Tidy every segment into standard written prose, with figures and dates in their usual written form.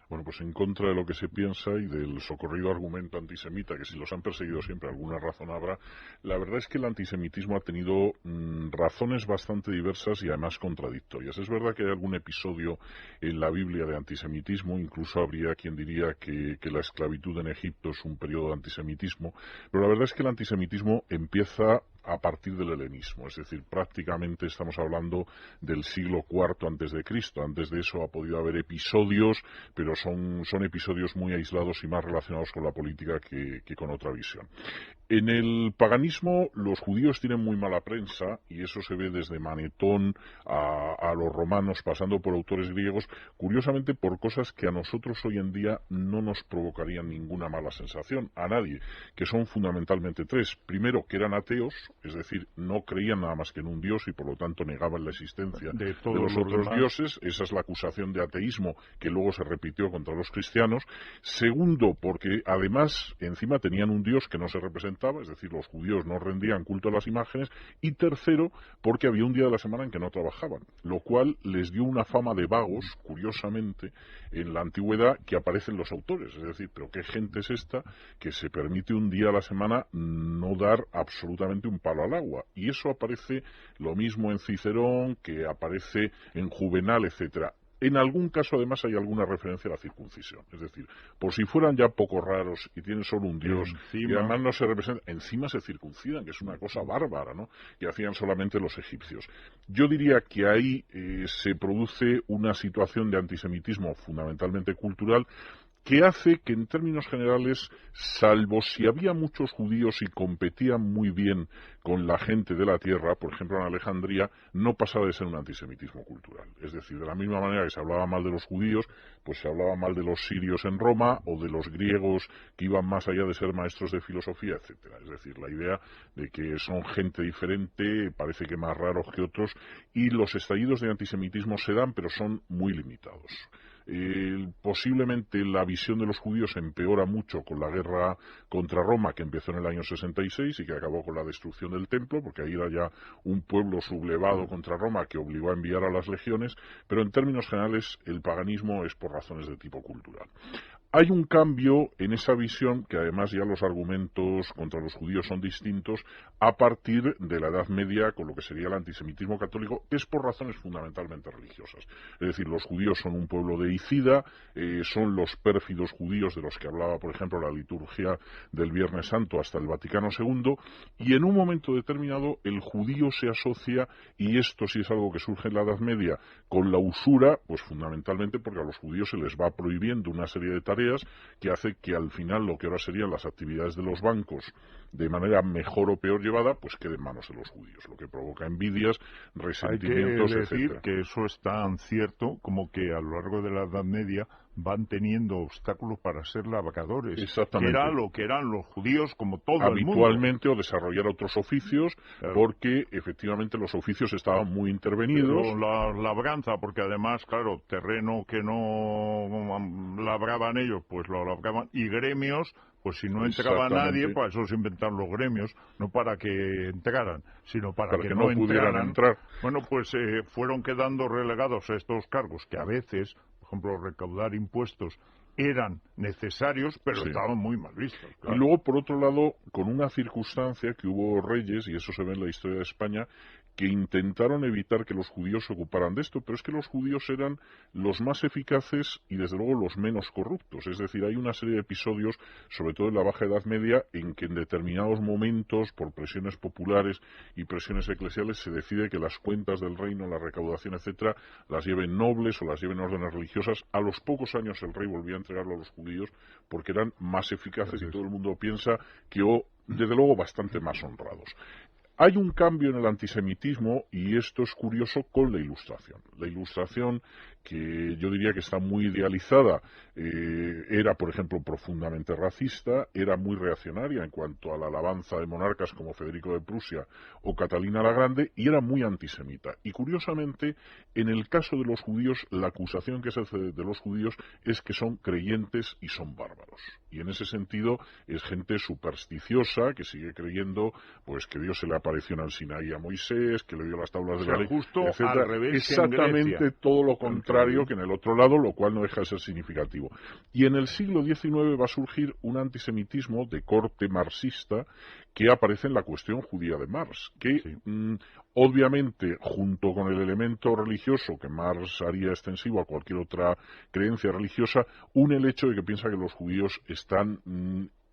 Bueno, pues en contra de lo que se piensa y del socorrido argumento antisemita, que si los han perseguido siempre alguna razón habrá, la verdad es que el antisemitismo ha tenido razones bastante diversas y además contradictorias. Es verdad que hay algún episodio en la Biblia de antisemitismo, incluso habría quien diría que la esclavitud en Egipto es un periodo de antisemitismo, pero la verdad es que el antisemitismo empieza a partir del helenismo, es decir, prácticamente estamos hablando del siglo IV antes de Cristo. Antes de eso ha podido haber episodios, pero son episodios muy aislados y más relacionados con la política que con otra visión. En el paganismo los judíos tienen muy mala prensa y eso se ve desde Manetón a los romanos, pasando por autores griegos, curiosamente por cosas que a nosotros hoy en día no nos provocarían ninguna mala sensación, a nadie, que son fundamentalmente tres. Primero, que eran ateos, es decir, no creían nada más que en un dios y por lo tanto negaban la existencia de de todos los los otros demás. dioses. Esa es la acusación de ateísmo que luego se repitió contra los cristianos. Segundo, porque además encima tenían un dios que no se representaba, es decir, los judíos no rendían culto a las imágenes. Y tercero, porque había un día de la semana en que no trabajaban, lo cual les dio una fama de vagos, curiosamente, en la antigüedad, que aparecen los autores. Es decir, pero qué gente es esta que se permite un día a la semana no dar absolutamente un palo al agua. Y eso aparece lo mismo en Cicerón, que aparece en Juvenal, etcétera. En algún caso, además, hay alguna referencia a la circuncisión. Es decir, por si fueran ya poco raros y tienen solo un dios y Encima, además no se representan, encima se circuncidan, que es una cosa bárbara, ¿no? Que hacían solamente los egipcios. Yo diría que ahí se produce una situación de antisemitismo fundamentalmente cultural, que hace que en términos generales, salvo si había muchos judíos y competían muy bien con la gente de la tierra, por ejemplo en Alejandría, no pasaba de ser un antisemitismo cultural. Es decir, de la misma manera que se hablaba mal de los judíos, pues se hablaba mal de los sirios en Roma o de los griegos que iban más allá de ser maestros de filosofía, etcétera. Es decir, la idea de que son gente diferente, parece que más raros que otros, y los estallidos de antisemitismo se dan, pero son muy limitados. Posiblemente la visión de los judíos empeora mucho con la guerra contra Roma, que empezó en el año 66 y que acabó con la destrucción del templo, porque ahí era ya un pueblo sublevado contra Roma que obligó a enviar a las legiones, pero en términos generales el paganismo es por razones de tipo cultural. Hay un cambio en esa visión, que además ya los argumentos contra los judíos son distintos, a partir de la Edad Media, con lo que sería el antisemitismo católico, que es por razones fundamentalmente religiosas. Es decir, los judíos son un pueblo deicida, son los pérfidos judíos de los que hablaba, por ejemplo, la liturgia del Viernes Santo hasta el Vaticano II, y en un momento determinado el judío se asocia, y esto sí es algo que surge en la Edad Media, con la usura, pues fundamentalmente porque a los judíos se les va prohibiendo una serie de tareas que hace que al final lo que ahora serían las actividades de los bancos, de manera mejor o peor llevada, pues quede en manos de los judíos, lo que provoca envidias, hay que resentimientos, decir etcétera. que eso es tan cierto como que a lo largo de la Edad Media van teniendo obstáculos para ser labradores, que era Exactamente. lo que eran los judíos como todo el mundo. Habitualmente, o desarrollar otros oficios, Claro. porque efectivamente los oficios estaban muy intervenidos. Pero la labranza, porque además, claro, terreno que no labraban ellos, pues lo labraban, y gremios, pues si no entraba nadie, Exactamente, para eso se inventaron los gremios, no para que entraran, sino para para que que no no pudieran entraran. entrar. Bueno, pues fueron quedando relegados a estos cargos que a veces, por ejemplo, recaudar impuestos eran necesarios, pero Sí. estaban muy mal vistos. Y Claro. luego, por otro lado, con una circunstancia que hubo reyes, y eso se ve en la historia de España, que intentaron evitar que los judíos se ocuparan de esto, pero es que los judíos eran los más eficaces y desde luego los menos corruptos. Es decir, hay una serie de episodios, sobre todo en la Baja Edad Media, en que en determinados momentos, por presiones populares y presiones eclesiales, se decide que las cuentas del reino, la recaudación, etcétera, las lleven nobles o las lleven órdenes religiosas. A los pocos años el rey volvía a entregarlo a los judíos porque eran más eficaces y todo el mundo piensa que, desde luego, bastante más honrados. Hay un cambio en el antisemitismo y esto es curioso con la Ilustración. La Ilustración, que yo diría que está muy idealizada, era, por ejemplo, profundamente racista, era muy reaccionaria en cuanto a la alabanza de monarcas como Federico de Prusia o Catalina la Grande, y era muy antisemita. Y curiosamente, en el caso de los judíos, la acusación que se hace de los judíos es que son creyentes y son bárbaros. Y en ese sentido es gente supersticiosa que sigue creyendo pues que Dios se le apareció en el Sinaí a Moisés, que le dio las tablas de la ley, justo etcétera. al revés Exactamente que en Grecia. todo lo contrario que en el otro lado, lo cual no deja de ser significativo. Y en el siglo XIX va a surgir un antisemitismo de corte marxista que aparece en la cuestión judía de Marx, que obviamente, junto con el elemento religioso que Marx haría extensivo a cualquier otra creencia religiosa, une el hecho de que piensa que los judíos están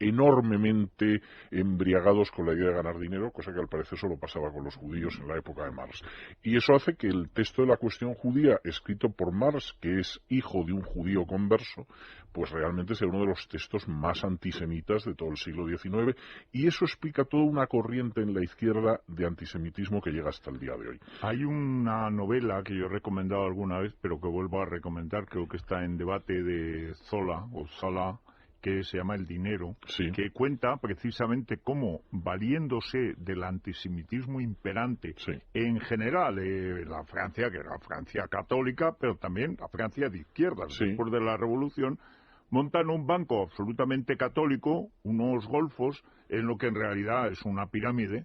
enormemente embriagados con la idea de ganar dinero, cosa que al parecer solo pasaba con los judíos en la época de Marx. Y eso hace que el texto de la cuestión judía, escrito por Marx, que es hijo de un judío converso, pues realmente sea uno de los textos más antisemitas de todo el siglo XIX, y eso explica toda una corriente en la izquierda de antisemitismo que llega hasta el día de hoy. Hay una novela que yo he recomendado alguna vez, pero que vuelvo a recomendar, creo que está en debate, de Zola, que se llama El dinero, Sí. que cuenta precisamente cómo, valiéndose del antisemitismo imperante en general, la Francia, que era Francia católica, pero también la Francia de izquierdas, después de la Revolución, montan un banco absolutamente católico, unos golfos, en lo que en realidad es una pirámide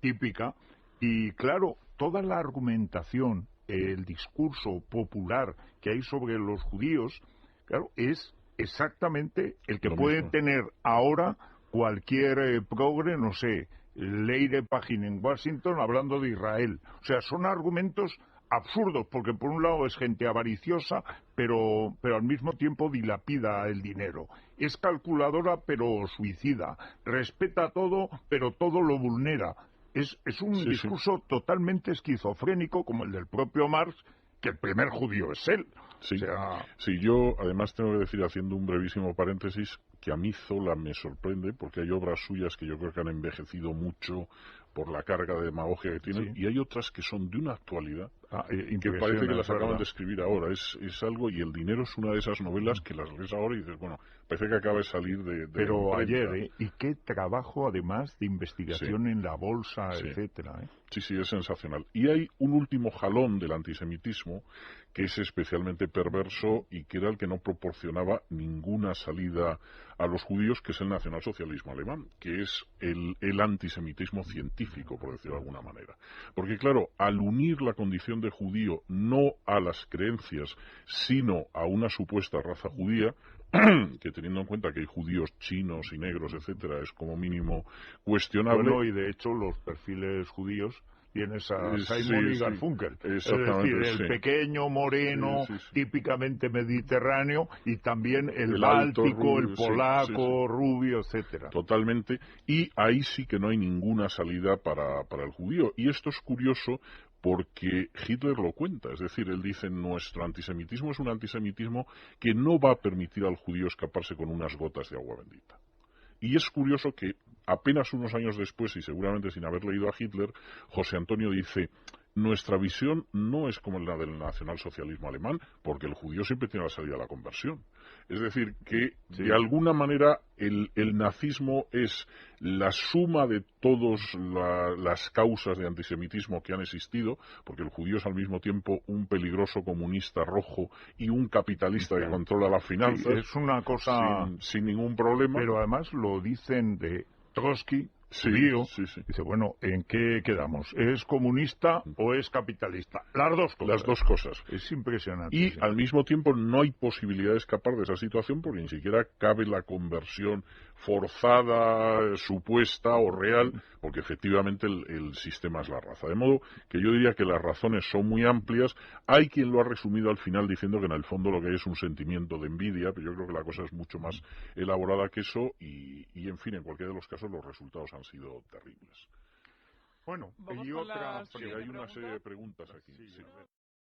típica, y claro, toda la argumentación, el discurso popular que hay sobre los judíos, claro, es exactamente el que puede tener ahora cualquier progre, no sé, Leire Pagin en Washington hablando de Israel. O sea, son argumentos absurdos, porque por un lado es gente avariciosa, pero al mismo tiempo dilapida el dinero. Es calculadora, pero suicida. Respeta todo, pero todo lo vulnera. Es un discurso totalmente esquizofrénico, como el del propio Marx, que el primer judío es él. Sí, yo además tengo que decir, haciendo un brevísimo paréntesis, que a mí Zola me sorprende, porque hay obras suyas que yo creo que han envejecido mucho por la carga de demagogia que tienen, y hay otras que son de una actualidad que parece que las acaban de escribir ahora. Es algo, y El dinero es una de esas novelas que las lees ahora y dices, bueno, parece que acaba de salir de Pero ayer, y qué trabajo además de investigación en la bolsa, etcétera. Sí, es sensacional. Y hay un último jalón del antisemitismo que es especialmente perverso y que era el que no proporcionaba ninguna salida a los judíos, que es el nacionalsocialismo alemán, que es el antisemitismo científico, por decirlo de alguna manera. Porque claro, al unir la condición de judío no a las creencias, sino a una supuesta raza judía, que teniendo en cuenta que hay judíos chinos y negros, etcétera, es como mínimo cuestionable. Bueno, y de hecho los perfiles judíos tienes a Simon y Garfunkel, es decir, el pequeño moreno, típicamente mediterráneo, y también el báltico, el polaco, rubio, etcétera. Totalmente, y ahí sí que no hay ninguna salida para el judío, y esto es curioso porque Hitler lo cuenta, es decir, él dice, nuestro antisemitismo es un antisemitismo que no va a permitir al judío escaparse con unas gotas de agua bendita. Y es curioso que apenas unos años después, y seguramente sin haber leído a Hitler, José Antonio dice, nuestra visión no es como la del nacionalsocialismo alemán, porque el judío siempre tiene la salida a la conversión. Es decir, que de alguna manera el nazismo es la suma de todas las causas de antisemitismo que han existido, porque el judío es al mismo tiempo un peligroso comunista rojo y un capitalista que controla las finanzas. Es una cosa sin ningún problema. Pero además lo dicen de Trotsky, judío, dice, bueno, ¿en qué quedamos? ¿Es comunista o es capitalista? Las dos cosas. Las dos cosas. Es impresionante. Y al mismo tiempo no hay posibilidad de escapar de esa situación porque ni siquiera cabe la conversión forzada, supuesta o real, porque efectivamente el sistema es la raza. De modo que yo diría que las razones son muy amplias. Hay quien lo ha resumido al final diciendo que en el fondo lo que hay es un sentimiento de envidia, pero yo creo que la cosa es mucho más elaborada que eso y en fin, en cualquiera de los casos los resultados han sido terribles. Bueno, Vamos y con otra... la siguiente hay una pregunta. serie de preguntas aquí.